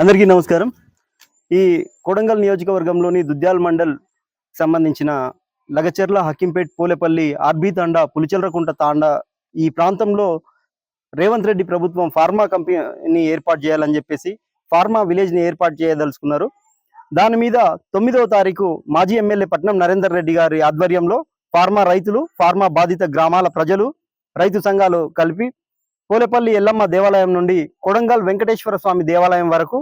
అందరికీ నమస్కారం. ఈ కొడంగల్ నియోజకవర్గంలోని దుద్యాల్ మండల్ సంబంధించిన లగచెర్ల, హకీంపేట్, పోలేపల్లి, ఆర్బీ తాండా, పులిచెర్లకుంట తాండా ఈ ప్రాంతంలో రేవంత్ రెడ్డి ప్రభుత్వం ఫార్మా కంపెనీ ఏర్పాటు చేయాలని చెప్పేసి ఫార్మా విలేజ్ని ఏర్పాటు చేయదలుచుకున్నారు. దాని మీద 9వ తారీఖు మాజీ ఎమ్మెల్యే పట్నం నరేందర్ రెడ్డి గారి ఆధ్వర్యంలో ఫార్మా రైతులు, ఫార్మా బాధిత గ్రామాల ప్రజలు, రైతు సంఘాలు కలిపి పోలేపల్లి ఎల్లమ్మ దేవాలయం నుండి కొడంగల్ వెంకటేశ్వర స్వామి దేవాలయం వరకు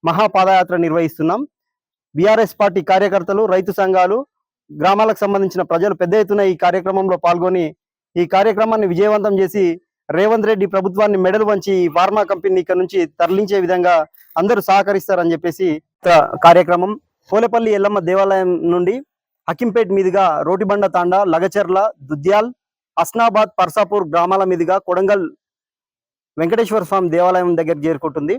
మహాపాదయాత్ర నిర్వహిస్తున్నాం. బీఆర్ఎస్ పార్టీ కార్యకర్తలు, రైతు సంఘాలు, గ్రామాలకు సంబంధించిన ప్రజలు పెద్ద ఎత్తున ఈ కార్యక్రమంలో పాల్గొని ఈ కార్యక్రమాన్ని విజయవంతం చేసి రేవంత్ రెడ్డి ప్రభుత్వాన్ని మెడలు వంచి ఈ ఫార్మా కంపెనీ ఇక్కడ నుంచి తరలించే విధంగా అందరూ సహకరిస్తారని చెప్పేసి కార్యక్రమం. పోలేపల్లి ఎల్లమ్మ దేవాలయం నుండి హకీంపేట్ మీదుగా రోటిబండ తాండా, లగచెర్ల, దుద్యాల్, హస్నాబాద్, పర్సాపూర్ గ్రామాల మీదుగా కొడంగల్ వెంకటేశ్వర స్వామి దేవాలయం దగ్గర చేరుకుంటుంది.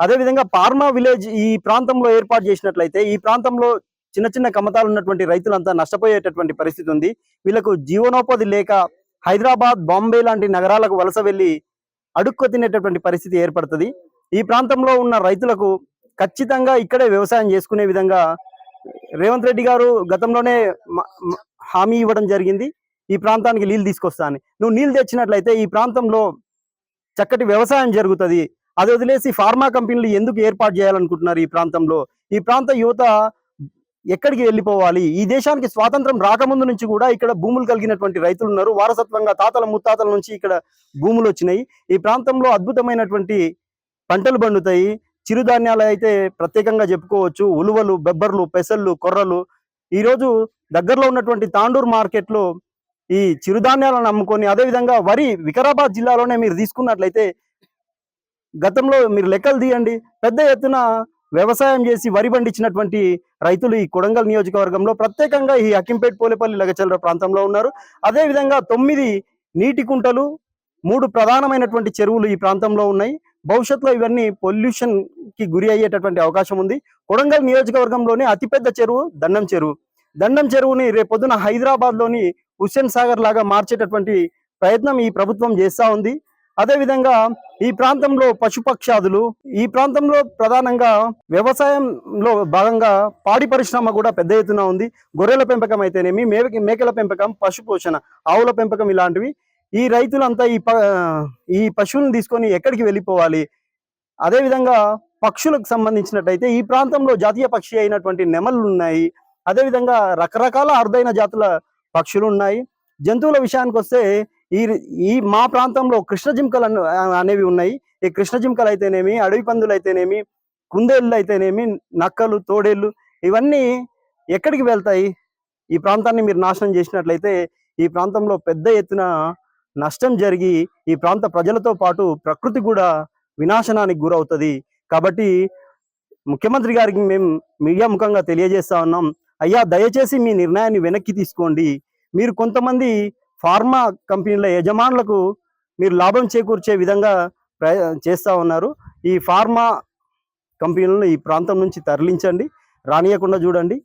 అదేవిధంగా ఫార్మా విలేజ్ ఈ ప్రాంతంలో ఏర్పాటు చేసినట్లయితే ఈ ప్రాంతంలో చిన్న చిన్న కమతాలు ఉన్నటువంటి రైతులంతా నష్టపోయేటటువంటి పరిస్థితి ఉంది. వీళ్ళకు జీవనోపాధి లేక హైదరాబాద్, బాంబే లాంటి నగరాలకు వలస వెళ్ళి అడుక్కు తినేటటువంటి పరిస్థితి ఏర్పడుతుంది. ఈ ప్రాంతంలో ఉన్న రైతులకు ఖచ్చితంగా ఇక్కడే వ్యవసాయం చేసుకునే విధంగా రేవంత్ రెడ్డి గారు గతంలోనే హామీ ఇవ్వడం జరిగింది. ఈ ప్రాంతానికి నీళ్ళు తీసుకొస్తా అని. నువ్వు నీళ్ళు తెచ్చినట్లయితే ఈ ప్రాంతంలో చక్కటి వ్యవసాయం జరుగుతుంది. అది వదిలేసి ఫార్మా కంపెనీలు ఎందుకు ఏర్పాటు చేయాలనుకుంటున్నారు? ఈ ప్రాంతంలో ఈ ప్రాంత యువత ఎక్కడికి వెళ్ళిపోవాలి? ఈ దేశానికి స్వాతంత్రం రాకముందు నుంచి కూడా ఇక్కడ భూములు కలిగినటువంటి రైతులు ఉన్నారు. వారసత్వంగా తాతల ముత్తాతల నుంచి ఇక్కడ భూములు వచ్చినాయి. ఈ ప్రాంతంలో అద్భుతమైనటువంటి పంటలు పండుతాయి. చిరుధాన్యాలు అయితే ప్రత్యేకంగా చెప్పుకోవచ్చు. ఉలువలు, బెబ్బర్లు, పెసళ్ళు, కొర్రలు. ఈరోజు దగ్గరలో ఉన్నటువంటి తాండూరు మార్కెట్లో ఈ చిరుధాన్యాలను అమ్ముకొని, అదేవిధంగా వరి వికారాబాద్ జిల్లాలోనే మీరు తీసుకున్నట్లయితే గతంలో మీరు లెక్కలు తీయండి, పెద్ద ఎత్తున వ్యవసాయం చేసి వరి పండించినటువంటి రైతులు ఈ కొడంగల్ నియోజకవర్గంలో ప్రత్యేకంగా ఈ హకీంపేట్, పోలేపల్లి, లగచెర్ల ప్రాంతంలో ఉన్నారు. అదేవిధంగా 9 నీటి కుంటలు, 3 ప్రధానమైనటువంటి చెరువులు ఈ ప్రాంతంలో ఉన్నాయి. భవిష్యత్తులో ఇవన్నీ పొల్యూషన్ కి గురి అయ్యేటటువంటి అవకాశం ఉంది. కొడంగల్ నియోజకవర్గంలోనే అతిపెద్ద చెరువు దండం చెరువు. దండం చెరువుని రేపొద్దున హైదరాబాద్ లోని హుస్సేన్ సాగర్ లాగా మార్చేటటువంటి ప్రయత్నం ఈ ప్రభుత్వం చేస్తా ఉంది. అదేవిధంగా ఈ ప్రాంతంలో పశుపక్షాదులు, ఈ ప్రాంతంలో ప్రధానంగా వ్యవసాయంలో భాగంగా పాడి పరిశ్రమ కూడా పెద్ద ఎత్తున ఉంది. గొర్రెల పెంపకం అయితేనేమి, మేకల పెంపకం, పశు పోషణ, ఆవుల పెంపకం ఇలాంటివి. ఈ రైతులంతా ఈ పశువులను తీసుకొని ఎక్కడికి వెళ్ళిపోవాలి? అదేవిధంగా పక్షులకు సంబంధించినట్టయితే ఈ ప్రాంతంలో జాతీయ పక్షి అయినటువంటి నెమళ్ళు ఉన్నాయి. అదేవిధంగా రకరకాల అరుదైన జాతుల పక్షులు ఉన్నాయి. జంతువుల విషయానికి వస్తే ఈ మా ప్రాంతంలో కృష్ణ జింకలు అనేవి ఉన్నాయి. ఈ కృష్ణ జింకలు అయితేనేమి, అడవి పందులు అయితేనేమి, కుందేళ్ళు అయితేనేమి, నక్కలు, తోడేళ్ళు ఇవన్నీ ఎక్కడికి వెళ్తాయి? ఈ ప్రాంతాన్ని మీరు నాశనం చేసినట్లయితే ఈ ప్రాంతంలో పెద్ద ఎత్తున నష్టం జరిగి ఈ ప్రాంత ప్రజలతో పాటు ప్రకృతి కూడా వినాశనానికి గురవుతుంది. కాబట్టి ముఖ్యమంత్రి గారికి మేము మీడియా ముఖంగా తెలియజేస్తా ఉన్నాం, అయ్యా దయచేసి మీ నిర్ణయాన్ని వెనక్కి తీసుకోండి. మీరు కొంతమంది ఫార్మా కంపెనీల యజమానులకు మీరు లాభం చేకూర్చే విధంగా చేస్తూ ఉన్నారు. ఈ ఫార్మా కంపెనీలను ఈ ప్రాంతం నుంచి తరలించండి, రానియకుండా చూడండి.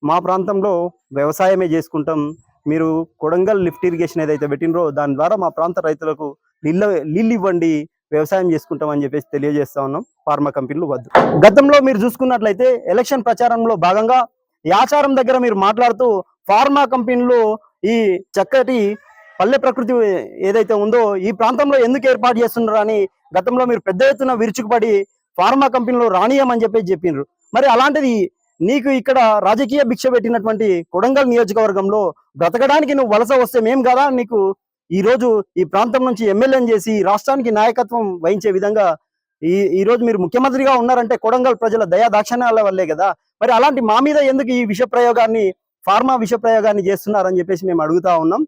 మా ప్రాంతంలో వ్యవసాయమే చేసుకుంటాం. మీరు కొడంగల్ లిఫ్ట్ ఇరిగేషన్ ఏదైతే పెట్టినరో దాని ద్వారా మా ప్రాంత రైతులకు నీళ్ళు ఇవ్వండి, వ్యవసాయం చేసుకుంటాం అని చెప్పేసి తెలియజేస్తా ఉన్నాం. ఫార్మా కంపెనీలు వద్దు. గతంలో మీరు చూసుకున్నట్లయితే ఎలక్షన్ ప్రచారంలో భాగంగా యాచారం దగ్గర మీరు మాట్లాడుతూ ఫార్మా కంపెనీలు ఈ చక్కటి పల్లె ప్రకృతి ఏదైతే ఉందో ఈ ప్రాంతంలో ఎందుకు ఏర్పాటు చేస్తున్నారు అని గతంలో మీరు పెద్ద ఎత్తున విరుచుకుపడి ఫార్మా కంపెనీలు రానియమని చెప్పినారు. మరి అలాంటిది నీకు ఇక్కడ రాజకీయ భిక్ష పెట్టినటువంటి కొడంగల్ నియోజకవర్గంలో బ్రతకడానికి నువ్వు వలస వస్తే మేం కదా నీకు ఈ రోజు ఈ ప్రాంతం నుంచి ఎమ్మెల్యేని చేసి రాష్ట్రానికి నాయకత్వం వహించే విధంగా ఈ రోజు మీరు ముఖ్యమంత్రిగా ఉన్నారంటే కొడంగల్ ప్రజల దయా దాక్షిణ్యాల వల్లే కదా. మరి అలాంటి మా మీద ఎందుకు ఈ ఫార్మా విష ప్రయోగాన్ని చేస్తున్నారని చెప్పేసి మేము అడుగుతా ఉన్నాం.